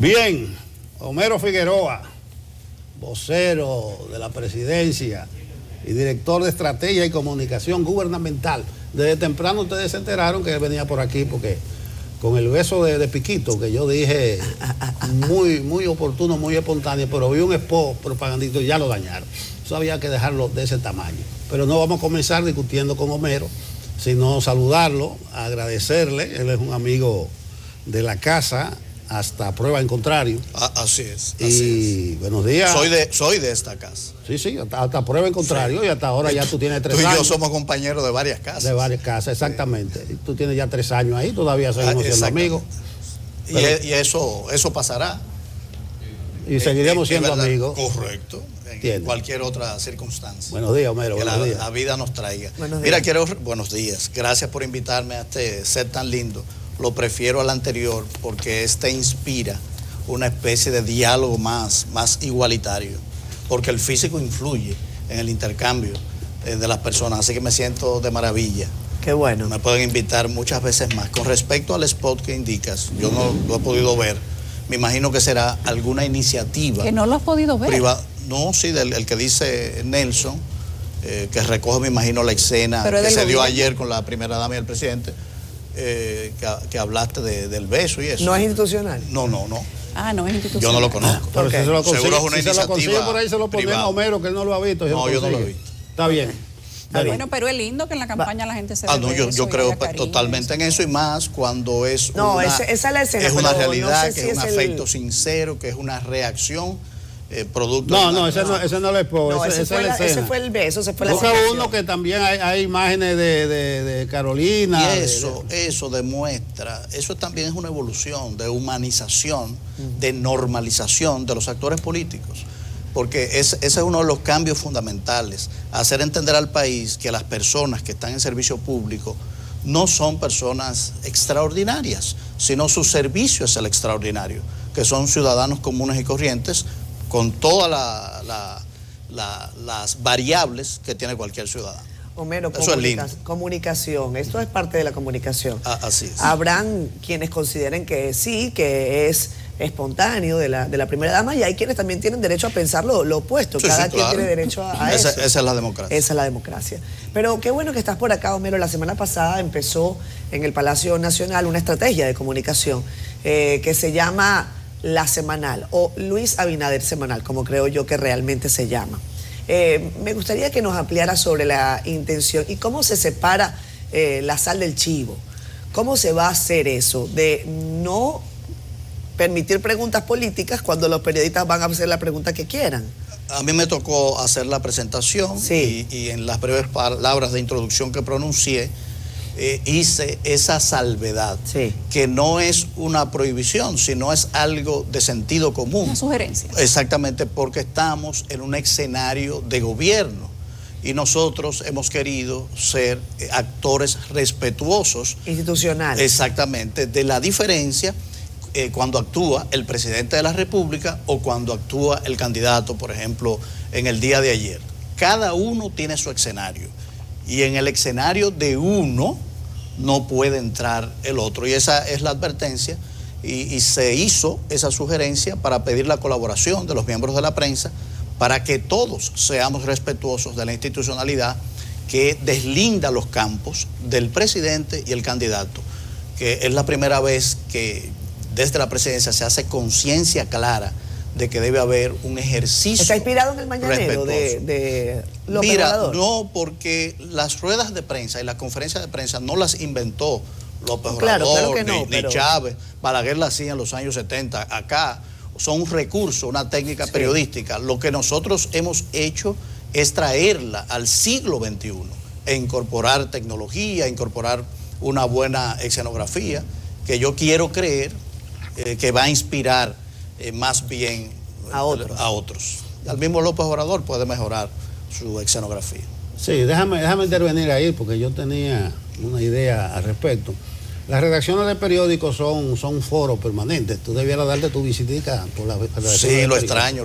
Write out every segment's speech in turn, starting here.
Bien, Homero Figueroa, vocero de la presidencia y director de estrategia y comunicación gubernamental. Desde temprano ustedes se enteraron que él venía por aquí porque con el beso de Piquito, que yo dije muy oportuno, muy espontáneo, pero vi un spot propagandito y ya lo dañaron. Eso había que dejarlo de ese tamaño. Pero no vamos a comenzar discutiendo con Homero, sino saludarlo, agradecerle. Él es un amigo de la casa, hasta prueba en contrario. Así es. Y buenos días. Soy de esta casa. Sí, hasta prueba en contrario, sí. Y hasta ahora ya tú tienes 3 años. Tú y yo somos compañeros de varias casas. De varias casas, exactamente. Sí. Tú tienes ya 3 años ahí, todavía seguimos siendo amigos. Y eso pasará. Y seguiremos siendo amigos. Correcto. En cualquier otra circunstancia. Buenos días, Homero. Que buenos días. La vida nos traiga. Buenos días. Buenos días. Gracias por invitarme a este set tan lindo. Lo prefiero al anterior porque este inspira una especie de diálogo más igualitario, porque el físico influye en el intercambio de las personas, así que me siento de maravilla. Qué bueno. Me pueden invitar muchas veces más. Con respecto al spot que indicas, yo no lo he podido ver, me imagino que será alguna iniciativa. ¿Que no lo has podido ver? No, sí, el que dice Nelson, que recoge, me imagino, la escena que se dio ayer con la primera dama y el presidente. Que hablaste del beso y eso. ¿No es institucional? No. Ah, no es institucional. Yo no lo conozco. Pero si se lo consigue, seguro es una si se lo consigue iniciativa por ahí, se lo ponemos a Homero, que él no lo ha visto. No, yo no lo he visto. Está bien. Bueno, pero es lindo que en la campaña la gente se dé no, yo creo totalmente en eso, y más cuando es esa es la escena, es una realidad, no sé que es un afecto sincero, que es una reacción producto. Ese no lo es por. No, ese fue el beso, ese fue la Busca uno que también hay imágenes de Carolina. Y eso demuestra, eso también es una evolución de humanización, de normalización de los actores políticos. Porque ese es uno de los cambios fundamentales, hacer entender al país que las personas que están en servicio público no son personas extraordinarias, sino su servicio es el extraordinario, que son ciudadanos comunes y corrientes con todas las variables que tiene cualquier ciudadano. Homero, eso es lindo. Comunicación, esto es parte de la comunicación. Así es. Habrán quienes consideren que sí, que es espontáneo de la primera dama, y hay quienes también tienen derecho a pensar lo opuesto. Cada quien tiene derecho a eso. Esa es la democracia. Esa es la democracia. Pero qué bueno que estás por acá, Homero. La semana pasada empezó en el Palacio Nacional una estrategia de comunicación que se llama La Semanal, o Luis Abinader Semanal, como creo yo que realmente se llama. Me gustaría que nos ampliara sobre la intención y cómo se separa la sal del chivo. ¿Cómo se va a hacer eso de no permitir preguntas políticas cuando los periodistas van a hacer la pregunta que quieran? A mí me tocó hacer la presentación, sí. y en las breves palabras de introducción que pronuncié, hice esa salvedad, sí, que no es una prohibición, sino es algo de sentido común. Una sugerencia. Exactamente, porque estamos en un escenario de gobierno y nosotros hemos querido ser actores respetuosos. Institucionales. Exactamente, de la diferencia cuando actúa el presidente de la República o cuando actúa el candidato, por ejemplo, en el día de ayer. Cada uno tiene su escenario. Y en el escenario de uno no puede entrar el otro. Y esa es la advertencia, y se hizo esa sugerencia para pedir la colaboración de los miembros de la prensa para que todos seamos respetuosos de la institucionalidad que deslinda los campos del presidente y el candidato, que es la primera vez que desde la presidencia se hace conciencia clara de que debe haber un ejercicio. ¿Está inspirado en el mañanero de López Obrador? No, porque las ruedas de prensa y las conferencias de prensa no las inventó López Obrador, ni Chávez. Balaguer las hacía en los años 70. Acá son un recurso, una técnica periodística. Lo que nosotros hemos hecho es traerla al siglo XXI e incorporar tecnología, incorporar una buena escenografía, que yo quiero creer que va a inspirar más bien a otros. Al mismo López Obrador puede mejorar su escenografía. Sí, déjame intervenir ahí porque yo tenía una idea al respecto. Las redacciones de periódicos son foros permanentes. Tú debieras darte tu visitica por la Sí, lo extraño.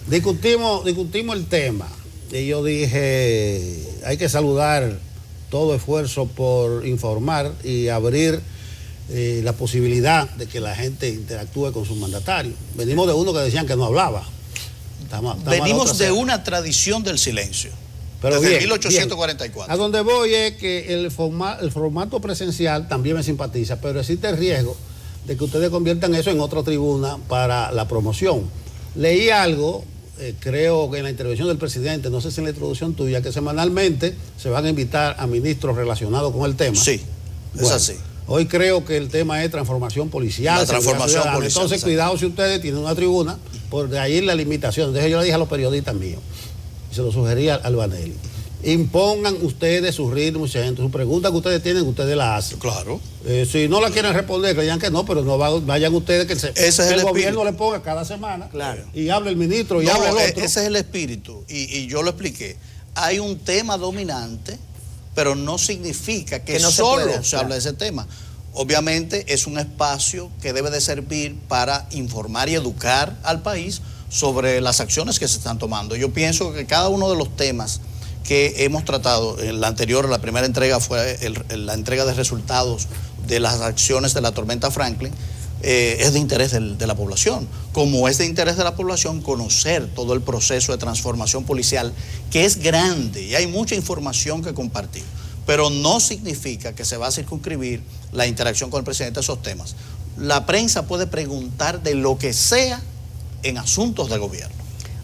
Discutimos el tema y yo dije, hay que saludar todo esfuerzo por informar y abrir la posibilidad de que la gente interactúe con sus mandatarios. Venimos de uno que decían que no hablaba. Venimos de una tradición del silencio. Pero desde bien, 1844. Bien. A donde voy es que el formato presencial también me simpatiza, pero existe el riesgo de que ustedes conviertan eso en otra tribuna para la promoción. Leí algo, creo que en la intervención del presidente, no sé si en la introducción tuya, que semanalmente se van a invitar a ministros relacionados con el tema. Sí, es así. Hoy creo que el tema es transformación policial. La transformación policial. Entonces, cuidado si ustedes tienen una tribuna, por de ahí la limitación. Entonces yo le dije a los periodistas míos, y se lo sugería al Banelli, impongan ustedes su ritmo, su pregunta que ustedes tienen, ustedes la hacen. Claro. Si no la quieren responder, creían que no, pero no vayan ustedes que el gobierno le ponga cada semana. Claro. Y hable el ministro y hable el otro. Ese es el espíritu, y yo lo expliqué. Hay un tema dominante, pero no significa que no solo se habla de ese tema. Obviamente es un espacio que debe de servir para informar y educar al país sobre las acciones que se están tomando. Yo pienso que cada uno de los temas que hemos tratado, en la anterior, la primera entrega fue la entrega de resultados de las acciones de la tormenta Franklin, es de interés de la población, como es de interés de la población conocer todo el proceso de transformación policial, que es grande y hay mucha información que compartir, pero no significa que se va a circunscribir la interacción con el presidente de esos temas. La prensa puede preguntar de lo que sea en asuntos de gobierno.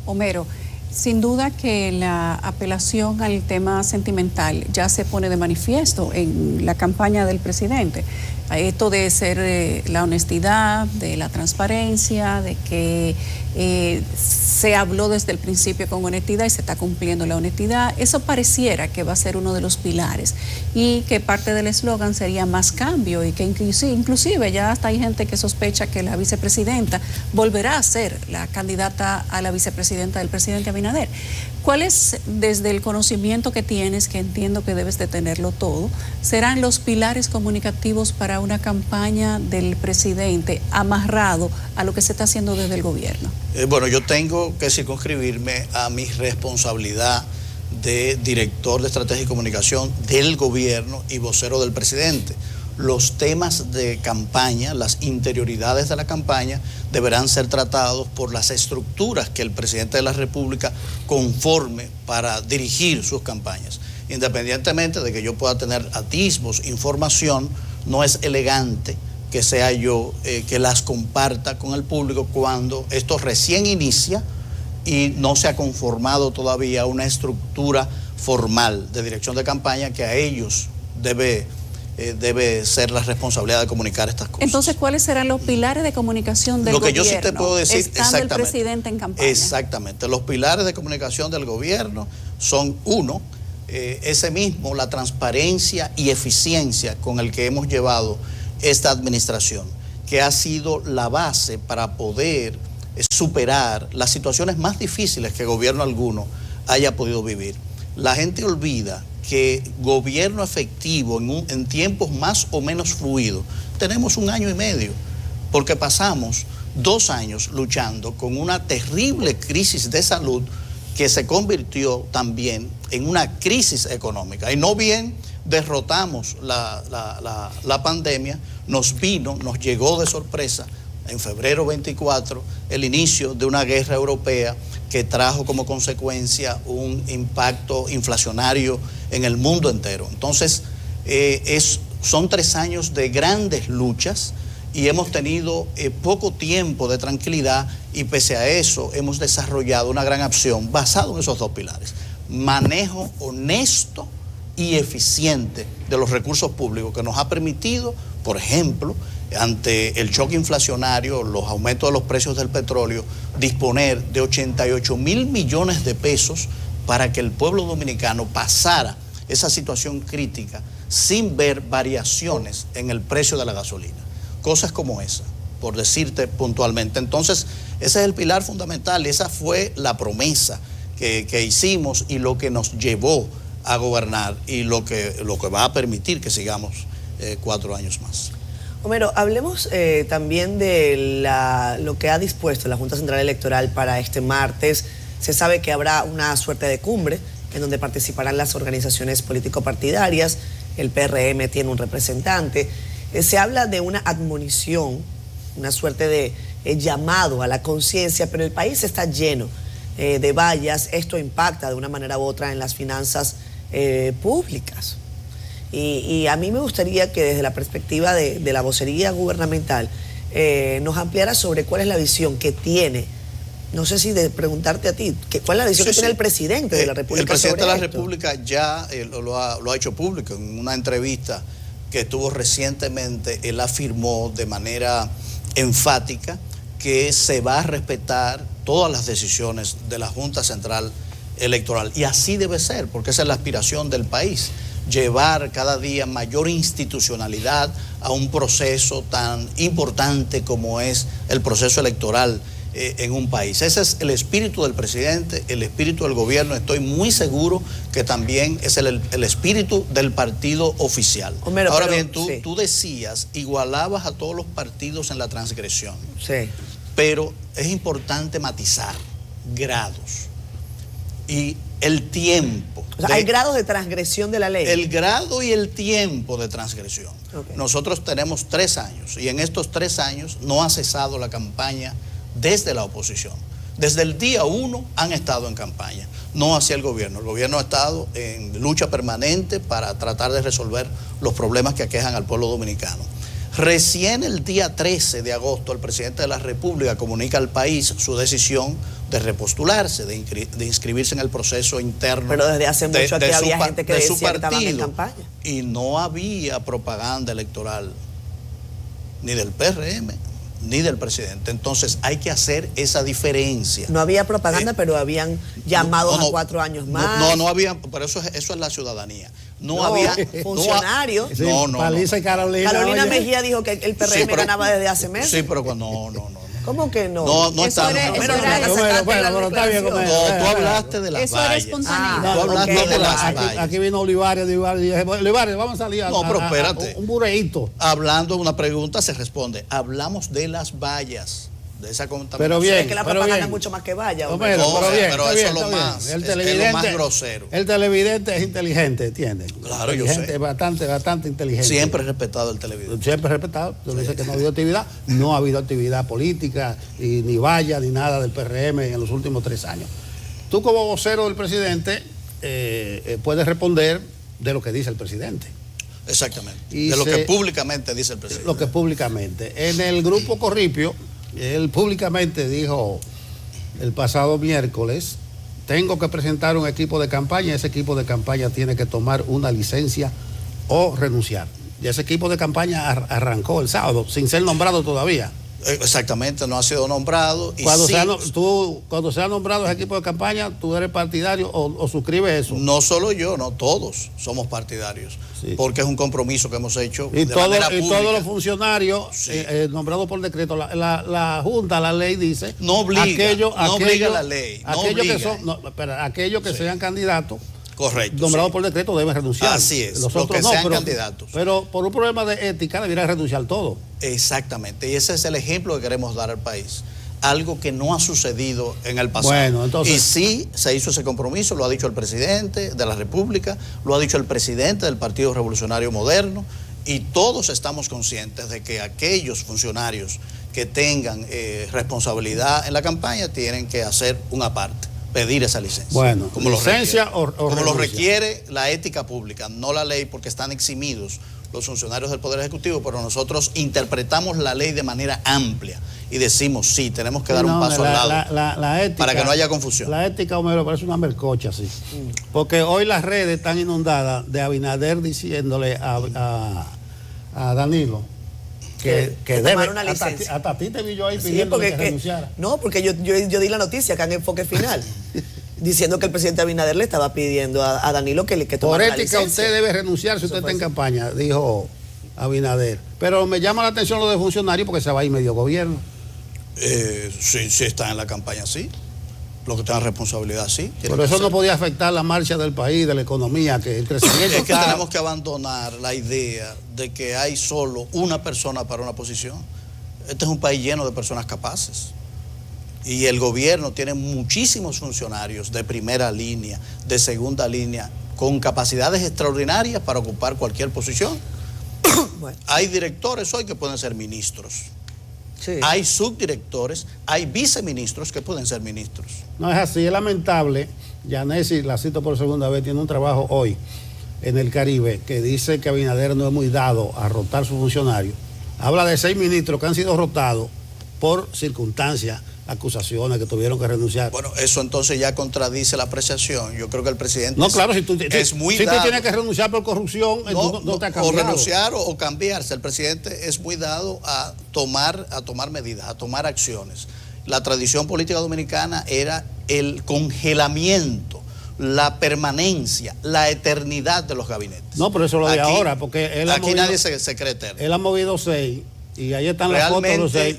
Homero, sin duda que la apelación al tema sentimental ya se pone de manifiesto en la campaña del presidente. Esto de ser la honestidad, de la transparencia, de que se habló desde el principio con honestidad y se está cumpliendo la honestidad, eso pareciera que va a ser uno de los pilares y que parte del eslogan sería más cambio y que inclusive ya hasta hay gente que sospecha que la vicepresidenta volverá a ser la candidata a la vicepresidenta del presidente Abinader. ¿Cuáles, desde el conocimiento que tienes, que entiendo que debes de tenerlo todo, serán los pilares comunicativos para una campaña del presidente amarrado a lo que se está haciendo desde el gobierno? Bueno, yo tengo que circunscribirme a mi responsabilidad de director de estrategia y comunicación del gobierno y vocero del presidente. Los temas de campaña, las interioridades de la campaña deberán ser tratados por las estructuras que el presidente de la República conforme para dirigir sus campañas. Independientemente de que yo pueda tener atisbos, información, no es elegante que sea yo que las comparta con el público cuando esto recién inicia y no se ha conformado todavía una estructura formal de dirección de campaña que a ellos debe ser la responsabilidad de comunicar estas cosas. Entonces, ¿cuáles serán los pilares de comunicación del gobierno? Lo que yo sí te puedo decir, estando el presidente en campaña. Exactamente. Los pilares de comunicación del gobierno son, uno, ese mismo, la transparencia y eficiencia con el que hemos llevado esta administración, que ha sido la base para poder superar las situaciones más difíciles que gobierno alguno haya podido vivir. La gente olvida que gobierno efectivo en tiempos más o menos fluidos, tenemos 1 año y medio, porque pasamos 2 años luchando con una terrible crisis de salud que se convirtió también en una crisis económica. Y no bien derrotamos la pandemia, nos llegó de sorpresa en febrero 24 el inicio de una guerra europea que trajo como consecuencia un impacto inflacionario en el mundo entero. Entonces, son 3 años de grandes luchas y hemos tenido poco tiempo de tranquilidad y pese a eso hemos desarrollado una gran acción basada en esos 2 pilares. Manejo honesto y eficiente de los recursos públicos que nos ha permitido, por ejemplo, ante el choque inflacionario, los aumentos de los precios del petróleo, disponer de 88.000 millones de pesos para que el pueblo dominicano pasara esa situación crítica sin ver variaciones en el precio de la gasolina. Cosas como esa, por decirte puntualmente. Entonces, ese es el pilar fundamental, esa fue la promesa que hicimos y lo que nos llevó a gobernar y lo que va a permitir que sigamos 4 años más. Homero, hablemos también de lo que ha dispuesto la Junta Central Electoral para este martes. Se sabe que habrá una suerte de cumbre en donde participarán las organizaciones político-partidarias. El PRM tiene un representante. Se habla de una admonición, una suerte de llamado a la conciencia, pero el país está lleno de vallas. Esto impacta de una manera u otra en las finanzas públicas. Y a mí me gustaría que desde la perspectiva de la vocería gubernamental nos ampliara sobre cuál es la visión que tiene. No sé si de preguntarte a ti, ¿cuál es la visión que tiene el presidente de la República? El presidente de la sobre esto? República ya lo ha hecho público en una entrevista que tuvo recientemente. Él afirmó de manera enfática que se va a respetar todas las decisiones de la Junta Central Electoral. Y así debe ser, porque esa es la aspiración del país, llevar cada día mayor institucionalidad a un proceso tan importante como es el proceso electoral en un país. Ese es el espíritu del presidente, el espíritu del gobierno. Estoy muy seguro que también es el espíritu del partido oficial. Homero, ahora pero, bien, sí, tú decías, igualabas a todos los partidos en la transgresión. Sí. Pero es importante matizar grados y el tiempo. O sea, hay grados de transgresión de la ley. El grado y el tiempo de transgresión. Okay. Nosotros tenemos 3 años y en estos 3 años no ha cesado la campaña desde la oposición. Desde el día 1 han estado en campaña, no hacia el gobierno. El gobierno ha estado en lucha permanente para tratar de resolver los problemas que aquejan al pueblo dominicano. Recién el día 13 de agosto el presidente de la República comunica al país su decisión de repostularse, de inscribirse en el proceso interno. Pero desde hace mucho aquí había gente que decía que estaban en campaña. Y no había propaganda electoral ni del PRM ni del presidente. Entonces hay que hacer esa diferencia. No había propaganda, pero habían llamados a 4 años más. No había, pero eso es la ciudadanía. No había funcionarios. Sí, Paliza y Carolina. Carolina oye. Mejía dijo que el PRM ganaba desde hace meses. Sí, pero no. ¿Cómo que no? No Eso estamos. era- Bueno, está bien. No, tú hablaste de las Eso era vallas. espontaneidad. Tú hablaste ok, de las ok. vallas. Aquí vino Olivares, vamos a salir a, No, pero espérate. un bureíto. Hablando de una pregunta se responde. Hablamos de las vallas, de esa contaminación. Pero bien. Es que la propaganda es mucho más que vaya. hombre. Homero, No, pero bien, pero está eso bien, es lo está bien. más, El es lo televidente, más grosero. El televidente es inteligente, ¿entiendes? Claro, yo Inteligente, sé. bastante inteligente. Siempre he respetado el televidente. Siempre respetado. Tú dices que no ha habido actividad. No ha habido actividad política, y ni valla, ni nada del PRM en los últimos 3 años. Tú como vocero del presidente puedes responder de lo que dice el presidente. Exactamente. Y de lo que públicamente dice el presidente. Lo que públicamente. En el grupo Corripio, él públicamente dijo el pasado miércoles, tengo que presentar un equipo de campaña, ese equipo de campaña tiene que tomar una licencia o renunciar. Y ese equipo de campaña arrancó el sábado, sin ser nombrado todavía. Exactamente, no ha sido nombrado. Y Cuando, sí, cuando sea nombrado ese equipo de campaña, ¿tú eres partidario o suscribes eso? no solo yo, no, todos somos partidarios. Sí. Porque es un compromiso que hemos hecho Y, de manera pública. todos los funcionarios Sí. nombrados por decreto, la Junta, la ley dice... No obliga, no obliga la ley, no aquellos obliga. que, son, no, espera, aquellos que Sí. sean candidatos, Correcto. nombrados sí. por decreto, deben renunciar. Así es, Los los otros que no, sean candidatos. Pero por un problema de ética deberían renunciar todos. Exactamente, y ese es el ejemplo que queremos dar al país. Algo que no ha sucedido en el pasado. Bueno, entonces... Y sí se hizo ese compromiso, lo ha dicho el presidente de la República, lo ha dicho el presidente del Partido Revolucionario Moderno, y todos estamos conscientes de que aquellos funcionarios que tengan responsabilidad en la campaña tienen que hacer una parte, pedir esa licencia. Bueno, como licencia lo requiere, o como lo renuncia. requiere la ética pública, no la ley, porque están eximidos los funcionarios del Poder Ejecutivo, pero nosotros interpretamos la ley de manera amplia y decimos, sí, tenemos que dar un paso al lado la ética, para que no haya confusión. La ética, Homero, parece una mercocha así. Porque hoy las redes están inundadas de Abinader diciéndole a Danilo que tomar debe, una licencia. hasta a ti te vi yo ahí Sí, pidiendo porque que renunciara. no, porque yo di la noticia acá en Enfoque Final, diciendo que el presidente Abinader le estaba pidiendo a Danilo que Por tomara la ética licencia. usted debe renunciar si usted está en campaña, dijo Abinader. Pero me llama la atención lo de funcionarios porque se va a ir medio gobierno. Sí está en la campaña, sí. Lo que tenga responsabilidad, sí. Por eso no podía afectar la marcha del país, de la economía, que el crecimiento Es que está... tenemos que abandonar la idea de que hay solo una persona para una posición. Este es un país lleno de personas capaces. Y el gobierno tiene muchísimos funcionarios de primera línea, de segunda línea, con capacidades extraordinarias para ocupar cualquier posición. Bueno. Hay directores hoy que pueden ser ministros. Sí. Hay subdirectores, hay viceministros que pueden ser ministros. No es así, es lamentable. Yanesi, la cito por segunda vez, tiene un trabajo hoy en el Caribe que dice que Abinader no es muy dado a rotar sus funcionarios. Habla de 6 ministros que han sido rotados por circunstancias, acusaciones que tuvieron que renunciar. Bueno, eso entonces ya contradice la apreciación. Yo creo que el presidente No, claro, si tú dado. tienes que renunciar por corrupción, no te ha o cambiado. renunciar o cambiarse. El presidente es muy dado a tomar medidas, a tomar acciones. La tradición política dominicana era el congelamiento, la permanencia, la eternidad de los gabinetes. No, pero eso lo de Aquí- ahora, porque él ha aquí movido, nadie se cree eterno. él ha movido 6 y ahí están las fotos de los 6.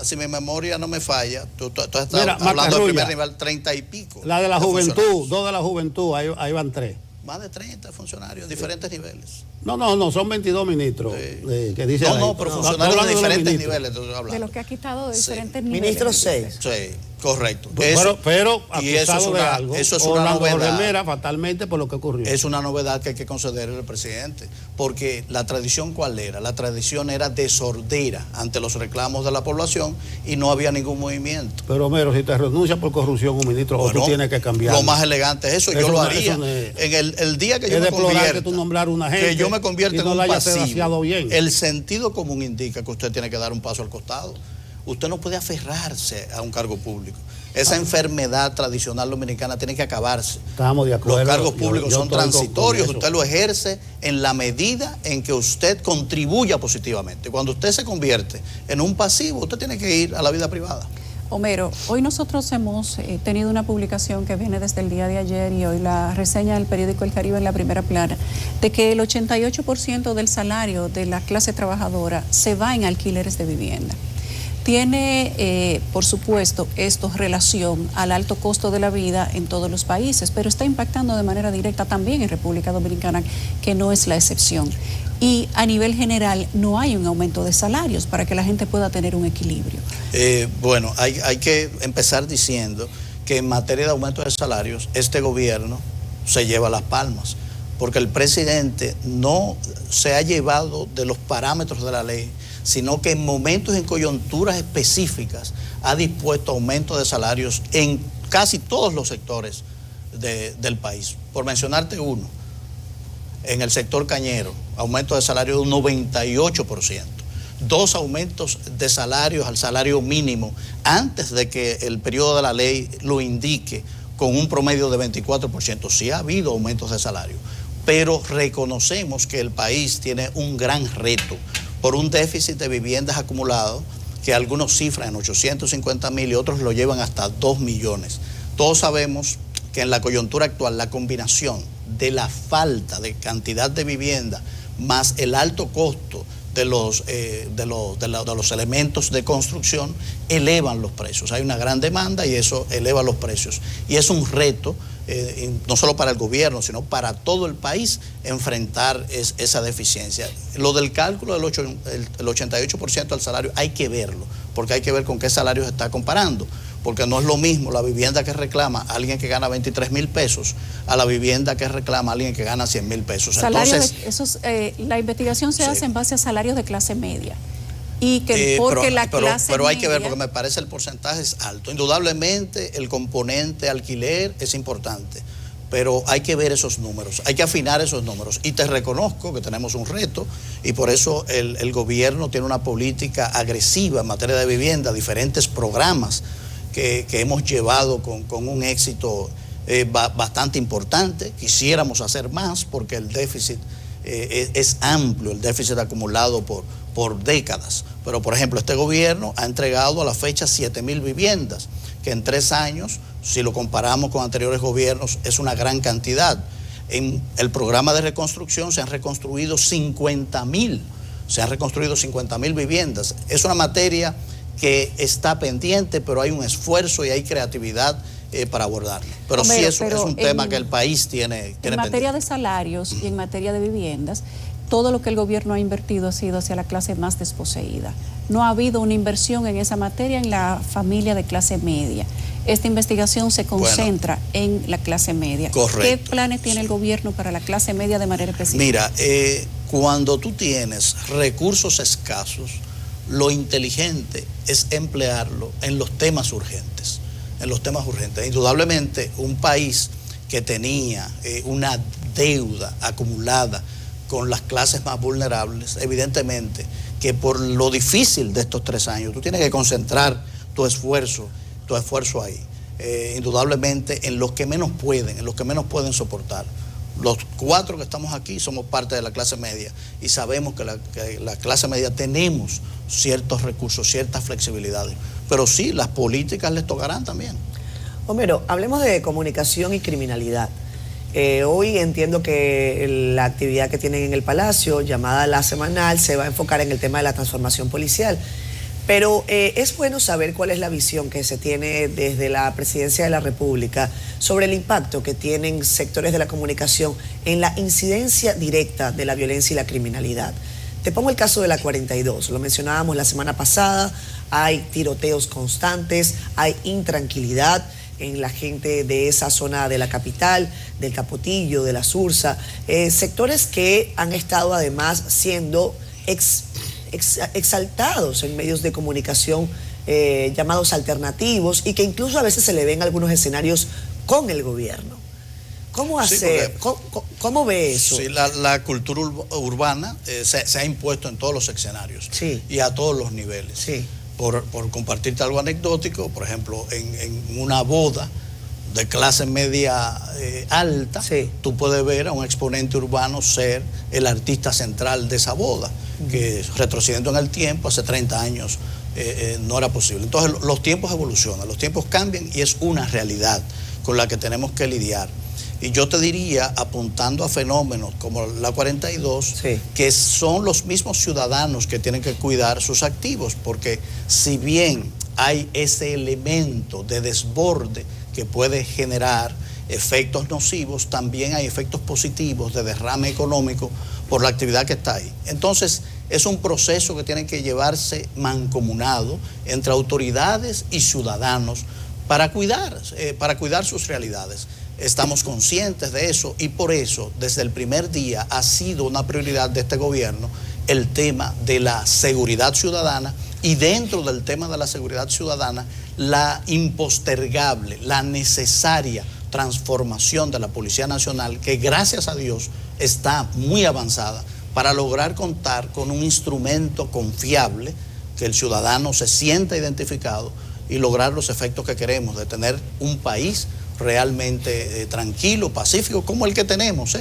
Si mi memoria no me falla, tú estás Mira, hablando del Macarrulla. primer nivel, 30 y pico. La de la juventud, funcionarios. 2 de la juventud, ahí van 3. Más de 30 funcionarios en diferentes niveles. No, son 22 ministros. Sí. Que dice No, ahí. pero Estamos funcionarios de hablando los diferentes ministros. niveles. Entonces, hablando. De los que ha quitado de Sí. diferentes niveles. Ministros 6. Sí, correcto. Pero y eso acusado de algo. eso es una Orlando novedad. Remera, fatalmente por lo que ocurrió. Es una novedad que hay que concederle al presidente, porque la tradición, ¿cuál era? La tradición era de sordera ante los reclamos de la población y no había ningún movimiento. Pero Homero, si te renuncia por corrupción un ministro, o Bueno, tú tienes que cambiar. Lo más elegante es eso, yo lo haría. En el día que yo Es me deplorable convierta, que tú nombrar una gente que yo me convierta y en no un la hayas pasivo. sedaciado bien. El sentido común indica que usted tiene que dar un paso al costado. Usted no puede aferrarse a un cargo público. Esa enfermedad tradicional dominicana tiene que acabarse. Estamos de acuerdo. Los cargos públicos Yo son estoy con transitorios, eso. usted lo ejerce en la medida en que usted contribuya positivamente. Cuando usted se convierte en un pasivo, usted tiene que ir a la vida privada. Homero, hoy nosotros hemos tenido una publicación que viene desde el día de ayer y hoy la reseña del periódico El Caribe en la primera plana, de que el 88% del salario de la clase trabajadora se va en alquileres de vivienda. Tiene, por supuesto, esto relación al alto costo de la vida en todos los países, pero está impactando de manera directa también en República Dominicana, que no es la excepción. Y a nivel general no hay un aumento de salarios para que la gente pueda tener un equilibrio. Bueno, hay que empezar diciendo que en materia de aumento de salarios, este gobierno se lleva las palmas, porque el presidente no se ha llevado de los parámetros de la ley, sino que en momentos, en coyunturas específicas, ha dispuesto aumento de salarios en casi todos los sectores del país. Por mencionarte uno, en el sector cañero, aumento de salario de un 98%. 2 aumentos de salarios al salario mínimo antes de que el periodo de la ley lo indique, con un promedio de 24%. Sí ha habido aumentos de salario, pero reconocemos que el país tiene un gran reto por un déficit de viviendas acumulado que algunos cifran en 850,000 y otros lo llevan hasta 2 millones. Todos sabemos que en la coyuntura actual la combinación de la falta de cantidad de vivienda más el alto costo de los elementos de construcción elevan los precios. Hay una gran demanda y eso eleva los precios. Y es un reto, no solo para el gobierno, sino para todo el país, enfrentar esa deficiencia. Lo del cálculo del 88% del salario hay que verlo, porque hay que ver con qué salario se está comparando. Porque no es lo mismo la vivienda que reclama alguien que gana 23,000 pesos a la vivienda que reclama alguien que gana 100,000 pesos. Entonces, la investigación se sí. hace en base a salarios de clase media. Y que pero hay que ver, porque me parece el porcentaje es alto. Indudablemente el componente alquiler es importante, pero hay que ver esos números, hay que afinar esos números. Y te reconozco que tenemos un reto y por eso el gobierno tiene una política agresiva en materia de vivienda, diferentes programas que hemos llevado con un éxito bastante importante. Quisiéramos hacer más porque el déficit es amplio, el déficit acumulado por décadas. Pero, por ejemplo, este gobierno ha entregado a la fecha 7,000 viviendas, que en 3 años, si lo comparamos con anteriores gobiernos, es una gran cantidad. En el programa de reconstrucción se han reconstruido 50,000 viviendas. Es una materia que está pendiente, pero hay un esfuerzo y hay creatividad para abordarlo. Pero sí, eso es un tema que el país tiene en materia de salarios y en materia de viviendas, todo lo que el gobierno ha invertido ha sido hacia la clase más desposeída. No ha habido una inversión en esa materia en la familia de clase media. Esta investigación se concentra en la clase media. Correcto. ¿Qué planes tiene el gobierno para la clase media de manera específica? Mira, Cuando tú tienes recursos escasos, lo inteligente es emplearlo en los temas urgentes. Indudablemente, un país que tenía una deuda acumulada con las clases más vulnerables, evidentemente que por lo difícil de estos 3 años, tú tienes que concentrar tu esfuerzo ahí. Indudablemente en los que menos pueden soportar. Los 4 que estamos aquí somos parte de la clase media y sabemos que la clase media tenemos ciertos recursos, ciertas flexibilidades, pero sí, las políticas les tocarán también. Homero, hablemos de comunicación y criminalidad. Hoy entiendo que la actividad que tienen en el Palacio, llamada La Semanal, se va a enfocar en el tema de la transformación policial. Pero es bueno saber cuál es la visión que se tiene desde la Presidencia de la República sobre el impacto que tienen sectores de la comunicación en la incidencia directa de la violencia y la criminalidad. Te pongo el caso de la 42, lo mencionábamos la semana pasada, hay tiroteos constantes, hay intranquilidad en la gente de esa zona de la capital, del Capotillo, de la Sursa, sectores que han estado además siendo exaltados en medios de comunicación llamados alternativos y que incluso a veces se le ven algunos escenarios con el gobierno. ¿Cómo hacer? ¿Cómo ve eso? Sí, la cultura urbana se ha impuesto en todos los escenarios, sí, y a todos los niveles. Sí. Por compartirte algo anecdótico, por ejemplo, en una boda de clase media alta, sí, tú puedes ver a un exponente urbano ser el artista central de esa boda, que retrocediendo en el tiempo, hace 30 años no era posible. Entonces los tiempos evolucionan, los tiempos cambian y es una realidad con la que tenemos que lidiar. Y yo te diría, apuntando a fenómenos como la 42, sí, que son los mismos ciudadanos que tienen que cuidar sus activos, porque si bien hay ese elemento de desborde que puede generar efectos nocivos, también hay efectos positivos de derrame económico por la actividad que está ahí. Entonces, es un proceso que tiene que llevarse mancomunado entre autoridades y ciudadanos para cuidar sus realidades. Estamos conscientes de eso y por eso, desde el primer día, ha sido una prioridad de este gobierno el tema de la seguridad ciudadana y dentro del tema de la seguridad ciudadana, la impostergable, la necesaria transformación de la Policía Nacional, que gracias a Dios está muy avanzada para lograr contar con un instrumento confiable, que el ciudadano se sienta identificado y lograr los efectos que queremos de tener un país realmente tranquilo, pacífico, como el que tenemos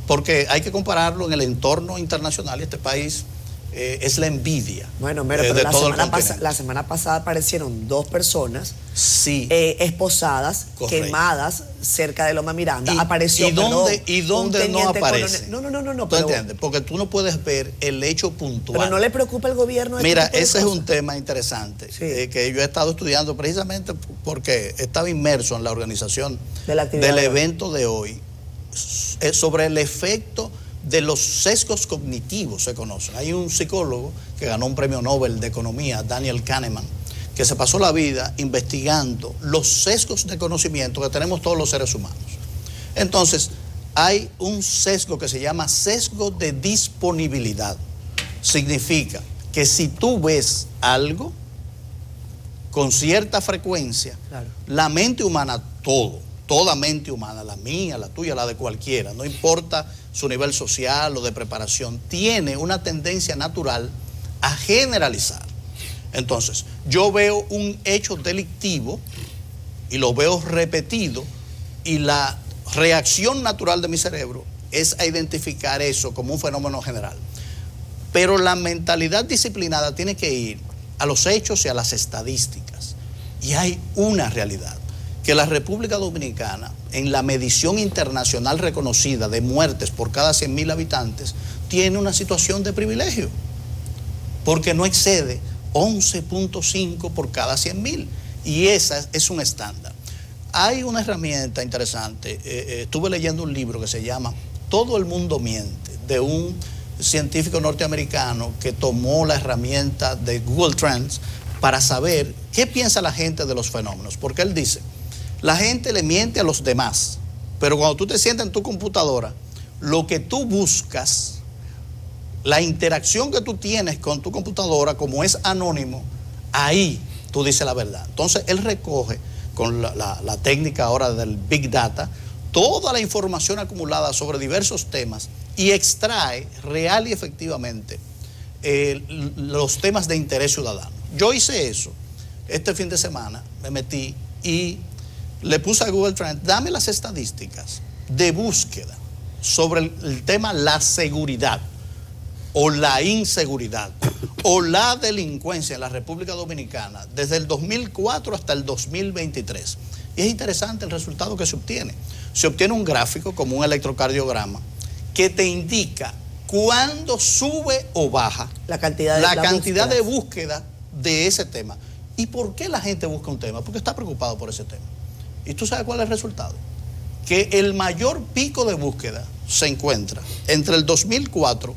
porque hay que compararlo en el entorno internacional y este país es la envidia. Bueno, pero la semana pasada aparecieron 2 personas, sí, esposadas, correcto, quemadas cerca de Loma Miranda. ¿Y dónde no aparece? No. ¿Tú entiendes? Porque tú no puedes ver el hecho puntual. Pero no le preocupa al gobierno. Mira, ese es un tema interesante, sí, que yo he estado estudiando precisamente porque estaba inmerso en la organización del evento de hoy, sobre el efecto de los sesgos cognitivos, se conocen. Hay un psicólogo que ganó un premio Nobel de Economía, Daniel Kahneman, que se pasó la vida investigando los sesgos de conocimiento que tenemos todos los seres humanos. Entonces, hay un sesgo que se llama sesgo de disponibilidad. Significa que si tú ves algo con cierta frecuencia, claro, la mente humana, toda mente humana, la mía, la tuya, la de cualquiera, no importa su nivel social o de preparación, tiene una tendencia natural a generalizar. Entonces, yo veo un hecho delictivo y lo veo repetido y la reacción natural de mi cerebro es a identificar eso como un fenómeno general. Pero la mentalidad disciplinada tiene que ir a los hechos y a las estadísticas. Y hay una realidad, que la República Dominicana, en la medición internacional reconocida de muertes por cada 100.000 habitantes, tiene una situación de privilegio, porque no excede 11.5 por cada 100.000, y esa es un estándar. Hay una herramienta interesante, estuve leyendo un libro que se llama Todo el mundo miente, de un científico norteamericano que tomó la herramienta de Google Trends para saber qué piensa la gente de los fenómenos, porque él dice: la gente le miente a los demás, pero cuando tú te sientas en tu computadora, lo que tú buscas La interacción que tú tienes con tu computadora, como es anónimo, ahí tú dices la verdad. Entonces él recoge con la técnica ahora del Big Data toda la información acumulada sobre diversos temas y extrae real y efectivamente los temas de interés ciudadano. Yo hice eso este fin de semana, me metí y le puse a Google Trend, dame las estadísticas de búsqueda sobre el tema la seguridad o la inseguridad o la delincuencia en la República Dominicana desde el 2004 hasta el 2023. Y es interesante el resultado que se obtiene. Se obtiene un gráfico como un electrocardiograma que te indica cuándo sube o baja la cantidad de búsqueda de ese tema. ¿Y por qué la gente busca un tema? Porque está preocupado por ese tema. ¿Y tú sabes cuál es el resultado? Que el mayor pico de búsqueda se encuentra entre el 2004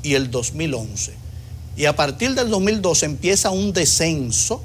y el 2011. Y a partir del 2012 empieza un descenso.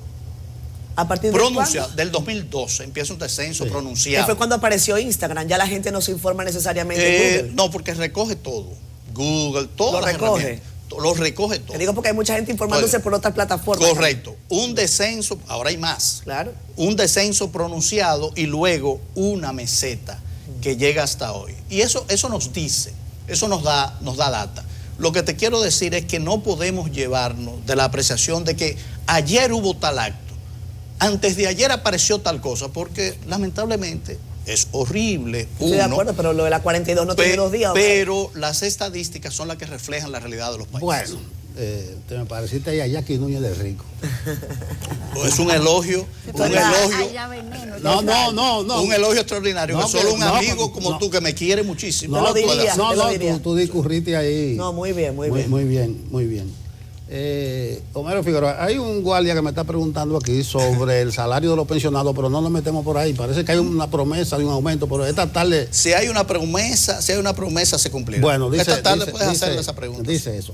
¿A partir de pronunciado? Del 2012 empieza un descenso pronunciado. Que fue cuando apareció Instagram. Ya la gente no se informa necesariamente en Google. No, porque recoge todo. Google, todo. Lo recoge. Lo recoge todo. Te digo porque hay mucha gente informándose por otras plataformas. Correcto. Un descenso, ahora hay más. Claro. Un descenso pronunciado y luego una meseta que llega hasta hoy. Y eso nos dice, eso nos da data. Lo que te quiero decir es que no podemos llevarnos de la apreciación de que ayer hubo tal acto, antes de ayer apareció tal cosa, porque lamentablemente es horrible. Estoy de acuerdo, pero lo de la 42 no tiene 2 días. Pero las estadísticas son las que reflejan la realidad de los países. Bueno, te me pareciste ahí a Jackie Núñez de Rico. Es un elogio, No. Un elogio extraordinario, No, que solo un no, amigo como tú que me quiere muchísimo. Tú discurriste ahí. No, muy bien. Muy bien. Homero Figueroa, hay un guardia que me está preguntando aquí sobre el salario de los pensionados, pero no nos metemos por ahí. Parece que hay una promesa de un aumento, pero esta tarde... Si hay una promesa, se cumplirá. Bueno, esta tarde puedes hacerle esa pregunta. Dice eso.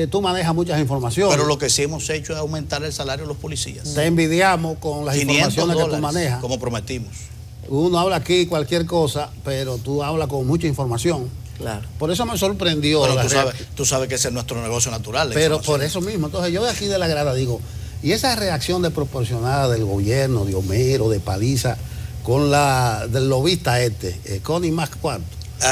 Tú manejas muchas informaciones. Pero lo que sí hemos hecho es aumentar el salario de los policías. Te envidiamos con las informaciones que tú manejas. Como prometimos. Uno habla aquí cualquier cosa, pero tú hablas con mucha información. Claro. Por eso me sorprendió. Bueno, tú sabes que ese es nuestro negocio natural. Pero por eso mismo. Entonces yo de aquí de la grada digo, y esa reacción desproporcionada del gobierno, de Homero, de Paliza, con la del lobista Connie Mac cuarto.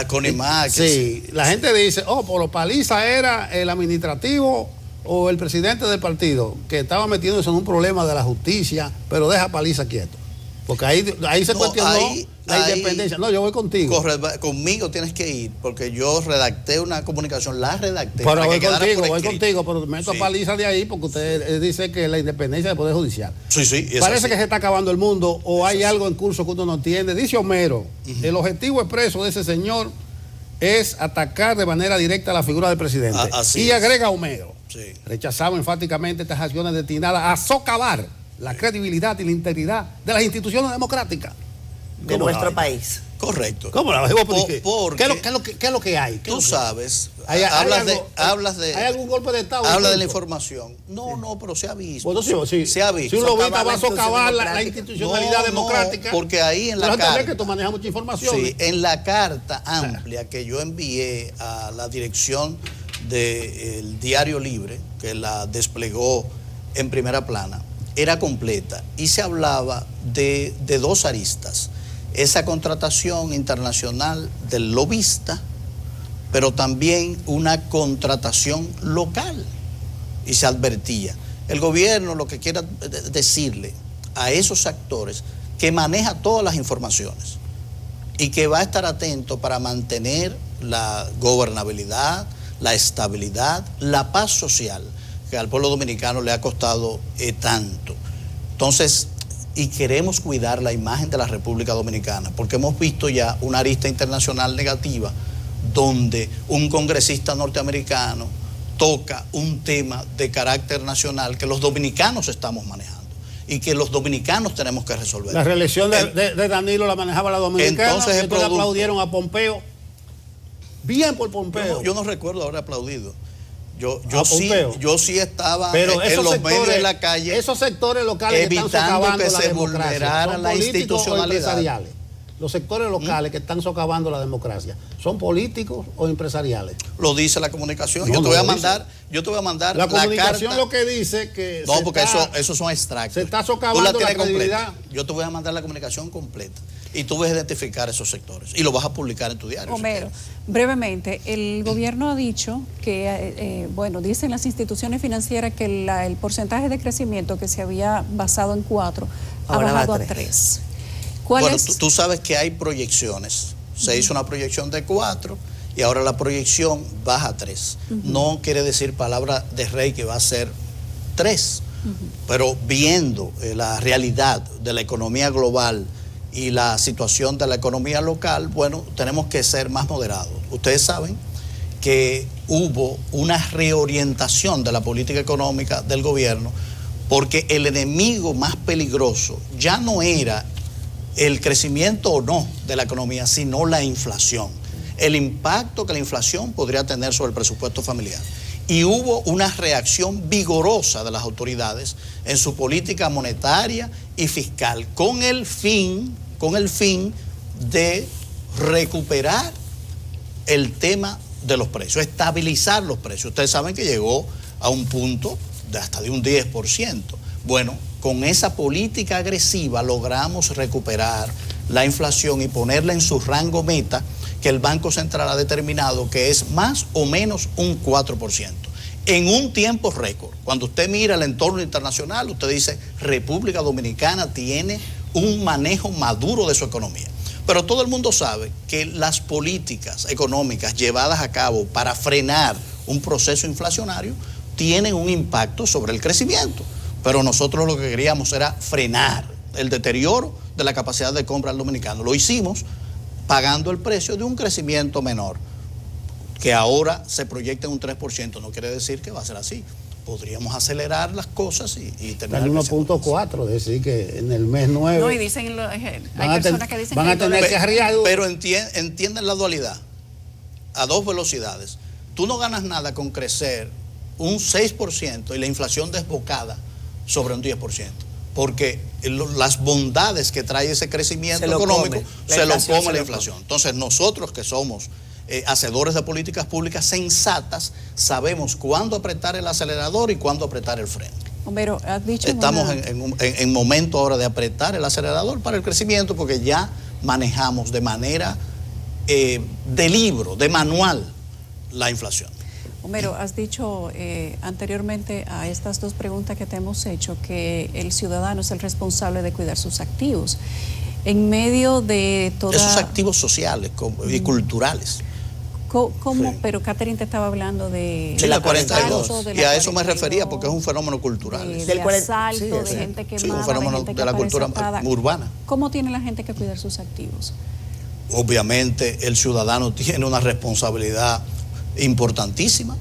Connie Mac. Sí, la gente dice, por Paliza era el administrativo o el presidente del partido que estaba metiéndose en un problema de la justicia, pero deja a Paliza quieto. Porque ahí se cuestionó la independencia. No, yo voy contigo. Conmigo tienes que ir, porque yo redacté una comunicación, la redacté. Pero voy contigo, pero meto a Paliza de ahí porque usted dice que la independencia del Poder Judicial. Sí. Parece que se está acabando el mundo o hay algo en curso que uno no entiende. Dice Homero, el objetivo expreso de ese señor es atacar de manera directa a la figura del presidente. Y agrega Homero, rechazamos enfáticamente estas acciones destinadas a socavar la credibilidad y la integridad de las instituciones democráticas de nuestro país. Correcto. ¿Cómo la ¿Qué es lo que hay? Tú sabes, ¿Hay algún golpe de Estado? Habla de la información. No, pero se ha visto. Bueno, se ha visto. Si un lobista va a socavar la institucionalidad democrática. Porque ahí en la carta. Que tú manejas mucha información. Sí, en la carta amplia que yo envié a la dirección del Diario Libre, que la desplegó en primera plana, era completa y se hablaba de 2 aristas. Esa contratación internacional del lobista, pero también una contratación local. Y se advertía. El gobierno lo que quiera decirle a esos actores que maneja todas las informaciones y que va a estar atento para mantener la gobernabilidad, la estabilidad, la paz social, que al pueblo dominicano le ha costado tanto. Entonces, y queremos cuidar la imagen de la República Dominicana, porque hemos visto ya una arista internacional negativa donde un congresista norteamericano toca un tema de carácter nacional que los dominicanos estamos manejando y que los dominicanos tenemos que resolver. La reelección de Danilo la manejaba la dominicana. Entonces aplaudieron a Pompeo. Bien por Pompeo. Yo no recuerdo haber aplaudido. Yo sí estaba pero en los medios de la calle. Esos sectores locales evitando que se vulnerara la institucionalidad. los sectores locales que están socavando la democracia, ¿son políticos o empresariales? Lo dice la comunicación. No, yo te no voy a lo mandar, yo te voy a mandar La comunicación carta. lo que dice que No, porque esos son extractos. se está Tú socavando la tienes credibilidad. completa. Yo te voy a mandar la comunicación completa y tú vas a identificar esos sectores y lo vas a publicar en tu diario. Homero, brevemente, el gobierno ha dicho que, bueno, dicen las instituciones financieras que el porcentaje de crecimiento que se había basado en 4 ha Ahora va a bajado a 3. 3. ¿Cuál Bueno, es? tú sabes que hay proyecciones. Se hizo una proyección de 4 y ahora la proyección baja a 3. No quiere decir palabra de rey que va a ser 3. Pero viendo la realidad de la economía global y la situación de la economía local, bueno, tenemos que ser más moderados. Ustedes saben que hubo una reorientación de la política económica del gobierno porque el enemigo más peligroso ya no era el crecimiento o no de la economía, sino la inflación. El impacto que la inflación podría tener sobre el presupuesto familiar. Y hubo una reacción vigorosa de las autoridades en su política monetaria y fiscal con el fin de recuperar el tema de los precios, estabilizar los precios. Ustedes saben que llegó a un punto de hasta de un 10%. Bueno, con esa política agresiva logramos recuperar la inflación y ponerla en su rango meta que el Banco Central ha determinado que es más o menos un 4%. En un tiempo récord. Cuando usted mira el entorno internacional, usted dice, República Dominicana tiene un manejo maduro de su economía. Pero todo el mundo sabe que las políticas económicas llevadas a cabo para frenar un proceso inflacionario tienen un impacto sobre el crecimiento. Pero nosotros lo que queríamos era frenar el deterioro de la capacidad de compra del dominicano. Lo hicimos pagando el precio de un crecimiento menor, que ahora se proyecta en un 3%. No quiere decir que va a ser así. Podríamos acelerar las cosas y terminar. El 1.4, decir que en el mes 9 No, y dicen, hay van personas que dicen van a tener que arriar. Pero entienden la dualidad a dos velocidades. Tú no ganas nada con crecer un 6% y la inflación desbocada sobre un 10%, porque las bondades que trae ese crecimiento económico se lo come la inflación. Entonces nosotros que somos hacedores de políticas públicas sensatas, sabemos cuándo apretar el acelerador y cuándo apretar el freno. Homero, has dicho Estamos en momento ahora de apretar el acelerador para el crecimiento, porque ya manejamos de manera de libro, de manual, la inflación. Homero, has dicho anteriormente a estas dos preguntas que te hemos hecho que el ciudadano es el responsable de cuidar sus activos. En medio de toda... Esos activos sociales y culturales. ¿Cómo? Sí. Pero Catherine te estaba hablando de Sí, la 42. asalto, de Y a eso me 42, refería, porque es un fenómeno cultural. de asalto, sí, de sí. gente quemada, Sí, un fenómeno gente que de la aparece cultura atada. urbana. ¿Cómo tiene la gente que cuidar sus activos? Obviamente el ciudadano tiene una responsabilidad importantísima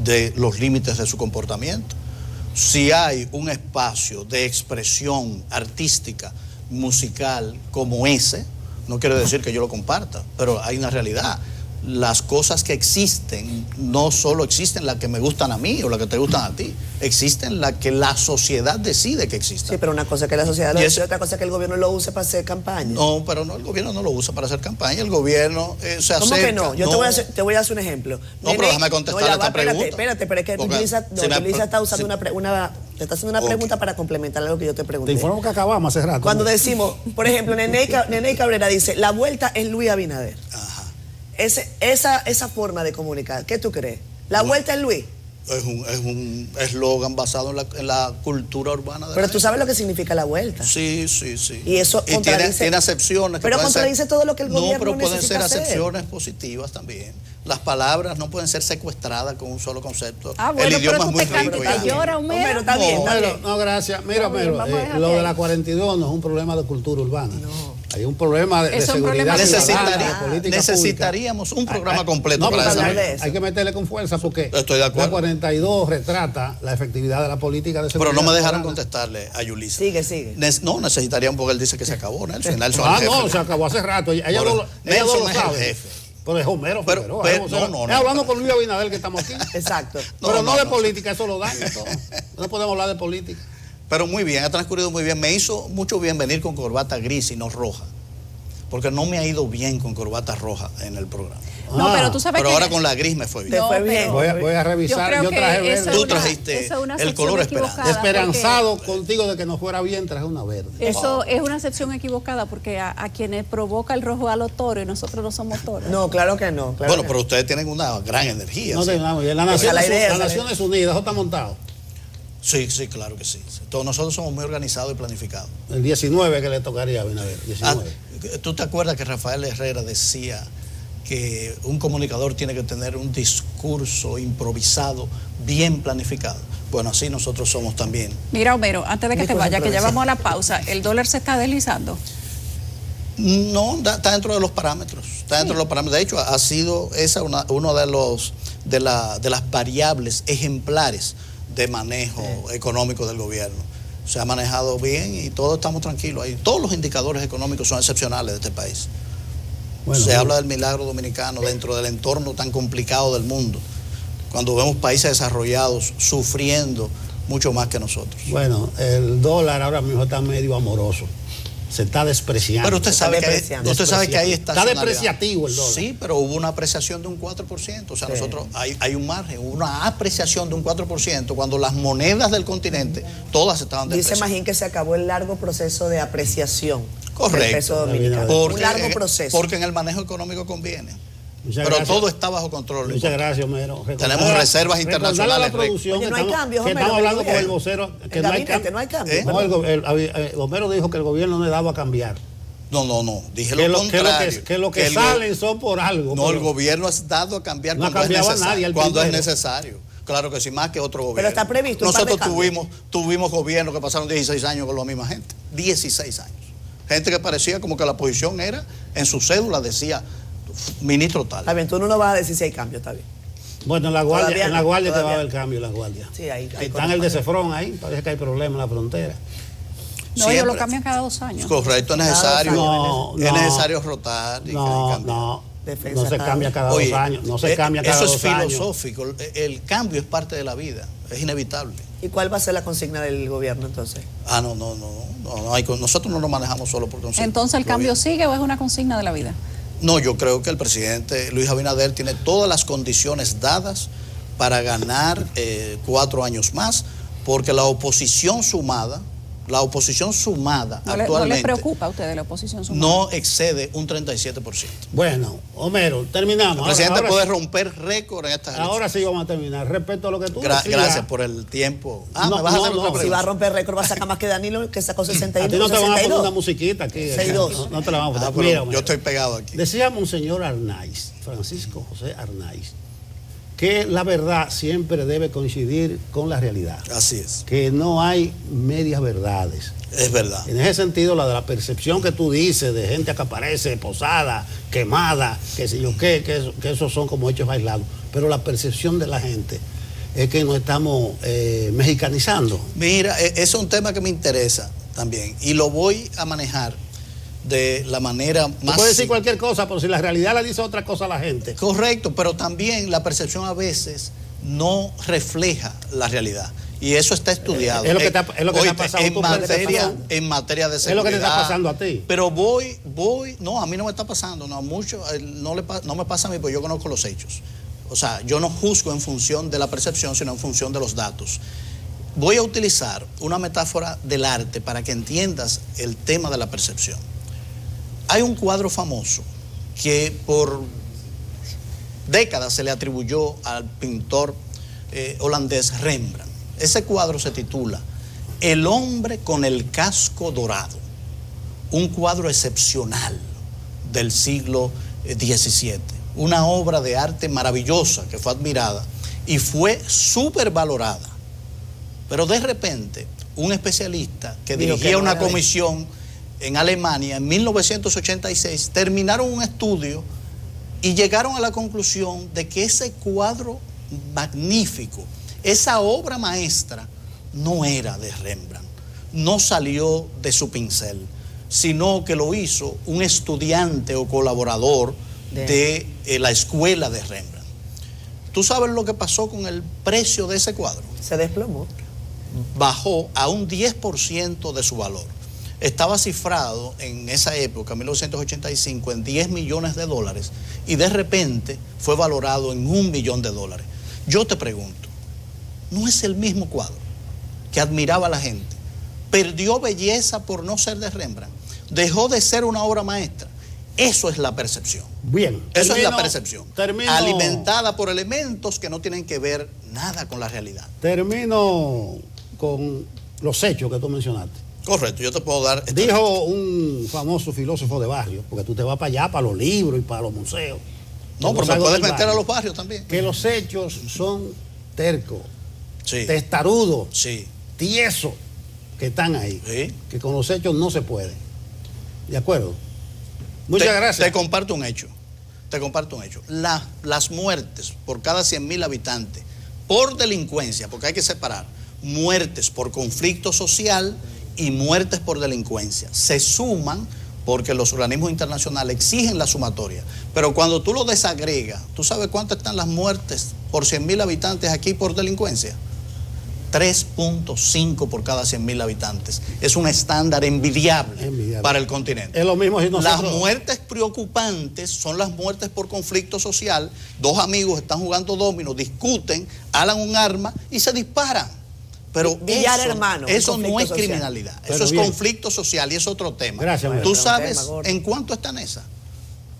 de los límites de su comportamiento. Si hay un espacio de expresión artística, musical como ese, no quiero decir que yo lo comparta, pero hay una realidad. Las cosas que existen no solo existen las que me gustan a mí o las que te gustan a ti, existen las que la sociedad decide que existan. Sí, pero una cosa es que la sociedad lo Y use, eso- otra cosa es que el gobierno lo use para hacer campaña. No, pero no, el gobierno no lo usa para hacer campaña, el gobierno se acerca. ¿Cómo que no? Yo te voy a hacer un ejemplo. No, pero déjame contestar esta pregunta. Espérate, pero es que Porque Yulisa si me- está usando te está haciendo una Ok. pregunta para complementar algo que yo te Te pregunté. informo que acabamos hace rato. Cuando decimos, por ejemplo, Nene Cabrera dice, la vuelta es Luis Abinader. Ajá. Esa forma de comunicar, ¿qué tú crees? ¿La vuelta es Luis? Es un eslogan basado en la cultura urbana de Pero la tú sabes lo que significa la vuelta. Sí. Y eso tiene contradice- acepciones. que pero pueden contradice todo lo que el gobierno No, pero pueden necesita ser hacer. acepciones positivas también. Las palabras no pueden ser secuestradas con un solo concepto. Ah, bueno, el idioma pero es tú muy te rico. cantas, ya. llora, Homero, Homero. está bien, está Pero, bien. no, gracias. Mira, Está bien, pero vamos a dejarte lo de ahí. la 42 no es un problema de cultura urbana. Hay un problema de Es un seguridad problema ciudadana, de política pública. necesitaríamos un programa completo No, para pero esa hablar de también eso. hay que meterle con fuerza porque Estoy de acuerdo. la 42 retrata la efectividad de la política de seguridad Pero no me dejaron ciudadana. contestarle a Yulisa. Sigue. No, necesitaríamos porque él dice que se acabó, Nelson. Nelson Ah, es el no, jefe. se acabó hace rato. Ella Bueno, no lo Nelson es el sabe. jefe. Pero es Homero Pero- Figueroa, pero- o sea, no, es hablando pero- con Luis Abinader que estamos aquí. Exacto. Pero no de no. política, eso lo daña todo. No podemos hablar de política. Pero muy bien, ha transcurrido muy bien. Me hizo mucho bien venir con corbata gris y no roja. porque no me ha ido bien con corbata roja en el programa. No, pero tú sabes Pero que... ahora con la gris me fue bien. Te fue bien. Voy a revisar. Yo traje verde. Tú trajiste el color esperanza. Esperanzado contigo de que no fuera bien, traje una verde. Eso es una acepción equivocada porque a quienes provoca el rojo a los toros y nosotros no somos toros. No, claro que no. Claro Bueno, que pero ustedes tienen una gran energía. No ¿sí? tenemos. La Naciones Unidas, eso está montado. Sí, sí, claro que sí. Todos nosotros somos muy organizados y planificados. El 19 que le tocaría a Abinader. 19. ¿Tú te acuerdas que Rafael Herrera decía que un comunicador tiene que tener un discurso improvisado, bien planificado? Bueno, así nosotros somos también. Mira, Homero, antes de que te Discurso vaya, que ya improvisado. vamos a la pausa, ¿el dólar se está deslizando? No, está dentro de los parámetros. Está dentro de los parámetros. De hecho, ha sido esa una de las variables ejemplares de manejo económico del gobierno. Se ha manejado bien y todos estamos tranquilos ahí. Todos los indicadores económicos son excepcionales de este país. Bueno, Se habla del milagro dominicano dentro del entorno tan complicado del mundo, cuando vemos países desarrollados sufriendo mucho más que nosotros. Bueno, el dólar ahora mismo está medio amoroso. Se está despreciando. Pero usted sabe, depreciando. que hay Está estacionalidad. depreciativo el dólar. Sí, pero hubo una apreciación de un 4%. O sea, Sí. nosotros hay un margen, hubo una apreciación de un 4% cuando las monedas del continente todas estaban Dice depreciando. Magín que se acabó el largo proceso de apreciación Correcto. del peso dominicano. Un largo proceso. Porque en el manejo económico conviene. Muchas Pero gracias. todo está bajo control. Muchas gracias, Homero. Tenemos reservas Recordarle internacionales, a la producción Oye, que no hay estamos, cambios, que Homero, estamos hablando del con el gobierno. vocero. Que El no hay gabinete, no hay cambios. No, Homero dijo que el gobierno no le daba a cambiar. No. Dije Que lo lo que contrario. que salen son por algo. No, pero el gobierno ha dado a cambiar No ha cuando es cambiado a necesario. nadie, al Cuando es primero. necesario. Claro que sí, más que otro gobierno. Pero está previsto un par de Nosotros cambios. tuvimos gobiernos que pasaron 16 años con la misma gente. 16 años. Gente que parecía como que la posición era, en su cédula decía, ministro tal. Está bien, tú no nos vas a decir si hay cambios, está bien. Bueno, en la Todavía guardia, no, te va a todavía. haber cambio en la guardia. Sí, ahí Están el de Cefrón ahí, parece que hay problemas en la frontera. No, ellos lo Siempre. cambian cada 2 años. Correcto, es necesario. No, es no. necesario rotar. Y No, cambiar. no. Defensa No se cada cambia cada Oye, 2 años. No se cambia cada eso 2 es años. filosófico. El cambio es parte de la vida. Es inevitable. ¿Y cuál va a ser la consigna del gobierno entonces? Nosotros no nos manejamos solo por consigna. Entonces, ¿el cambio sigue o es una consigna de la vida? No, yo creo que el presidente Luis Abinader tiene todas las condiciones dadas para ganar 4 años más, porque la oposición sumada ¿No le actualmente preocupa a ustedes la oposición sumada? no excede un 37%. Bueno, Homero, terminamos. El presidente Ahora puede sí. romper récord en estas Ahora sí vamos a terminar. Respecto a lo que tú decías. Gracias por el tiempo. No, ¿me vas a hacer no, otra no. Si va a pregunta? romper récord, va a sacar más que Danilo, que sacó A 62. ti no te van a poner 62. una musiquita aquí. 6-2. No te la vamos a poner. Pero Mira, yo Homero. estoy pegado aquí. Decía Monseñor Arnaiz, Francisco José Arnaiz, que la verdad siempre debe coincidir con la realidad. Así es. Que no hay medias verdades. Es verdad. En ese sentido, la de la percepción que tú dices de gente que aparece posada, quemada, que sé yo qué, que esos son como hechos aislados. Pero la percepción de la gente es que nos estamos mexicanizando. Mira, ese es un tema que me interesa también y lo voy a manejar de la manera Tú más... puedes decir cualquier cosa, pero si la realidad le dice otra cosa a la gente. Correcto, pero también la percepción a veces no refleja la realidad. Y eso está estudiado. Es lo que te ha pasado, en tú crees que te está pasando. en materia de Es seguridad. lo que te está pasando a ti. Pero no, a mí no me está pasando, no, a muchos, no me pasa a mí, porque yo conozco los hechos. O sea, yo no juzgo en función de la percepción, sino en función de los datos. Voy a utilizar una metáfora del arte para que entiendas el tema de la percepción. Hay un cuadro famoso que por décadas se le atribuyó al pintor holandés Rembrandt. Ese cuadro se titula El hombre con el casco dorado, un cuadro excepcional del siglo XVII, una obra de arte maravillosa que fue admirada y fue súper valorada. Pero de repente, un especialista que Dijo dirigía que no una era de- comisión en Alemania en 1986, terminaron un estudio y llegaron a la conclusión de que ese cuadro magnífico, esa obra maestra, no era de Rembrandt, no salió de su pincel, sino que lo hizo un estudiante o colaborador de la escuela de Rembrandt. ¿Tú sabes lo que pasó con el precio de ese cuadro? Se desplomó. Bajó a un 10% de su valor. estaba cifrado en esa época, 1985, en $10 millones y de repente fue valorado en $1 millón. Yo te pregunto, ¿no es el mismo cuadro que admiraba a la gente? Perdió belleza por no ser de Rembrandt, dejó de ser una obra maestra. Eso es la percepción. Bien. Eso es la percepción. Termino, alimentada por elementos que no tienen que ver nada con la realidad. Termino con los hechos que tú mencionaste. Correcto, yo te puedo dar... Dijo un famoso filósofo de barrio, porque tú te vas para allá, para los libros y para los museos. No, pero me puedes meter a los barrios también. Que los hechos son tercos, Sí. testarudos, Sí. tiesos, que están ahí. Sí. Que con los hechos no se puede. ¿De acuerdo? Muchas gracias. Te comparto un hecho. Las muertes por cada 100.000 habitantes por delincuencia, porque hay que separar muertes por conflicto social y muertes por delincuencia, se suman porque los organismos internacionales exigen la sumatoria. Pero cuando tú lo desagregas, ¿tú sabes cuántas están las muertes por 100.000 habitantes aquí por delincuencia? 3.5 por cada 100.000 habitantes. Es un estándar envidiable para el continente. Es lo mismo si nosotros... Las muertes preocupantes son las muertes por conflicto social. Dos amigos están jugando dominó, discuten, alan un arma y se disparan. Pero Villar, hermano, eso no es social. criminalidad, Pero eso es bien. conflicto social y es otro tema. Gracias, ¿Tú Manuel. sabes Tema, gordo. en cuánto están esas?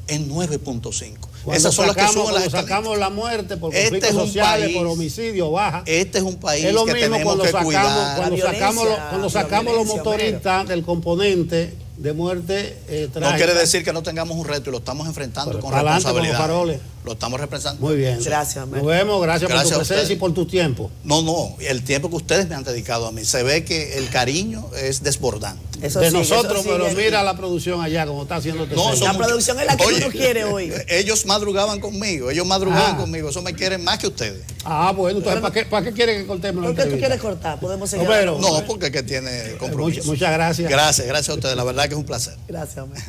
En 9.5. Cuando Esas son las que suben las cuando sacamos la muerte por Este conflictos es un sociales, país- por homicidio, baja. Este es un país Es lo que mismo tenemos cuando que sacamos, cuidar. cuando La sacamos, violencia, cuando la sacamos los violencia, motoristas del componente de muerte No trágica. quiere decir que no tengamos un reto y lo estamos enfrentando Pero con para adelante con los responsabilidad. faroles. Lo estamos representando. Muy bien. Gracias, Manuel. Nos vemos, gracias Gracias por a tu presencia ustedes. y por tu tiempo. No, el tiempo que ustedes me han dedicado a mí. Se ve que el cariño es desbordante. Eso De sigue, nosotros, eso sigue pero aquí. mira la producción allá, como está haciendo este No, señor. son La muchos. producción es la que uno quiere hoy. Ellos madrugaban conmigo, eso me quieren más que ustedes. Ah, bueno, entonces, ¿para qué quiere que cortemos la ¿Por qué tú entrevista? quieres cortar? Podemos seguir. Romero, No, porque es que tiene compromiso. Muchas gracias. Gracias a ustedes, la verdad que es un placer. Gracias, hombre.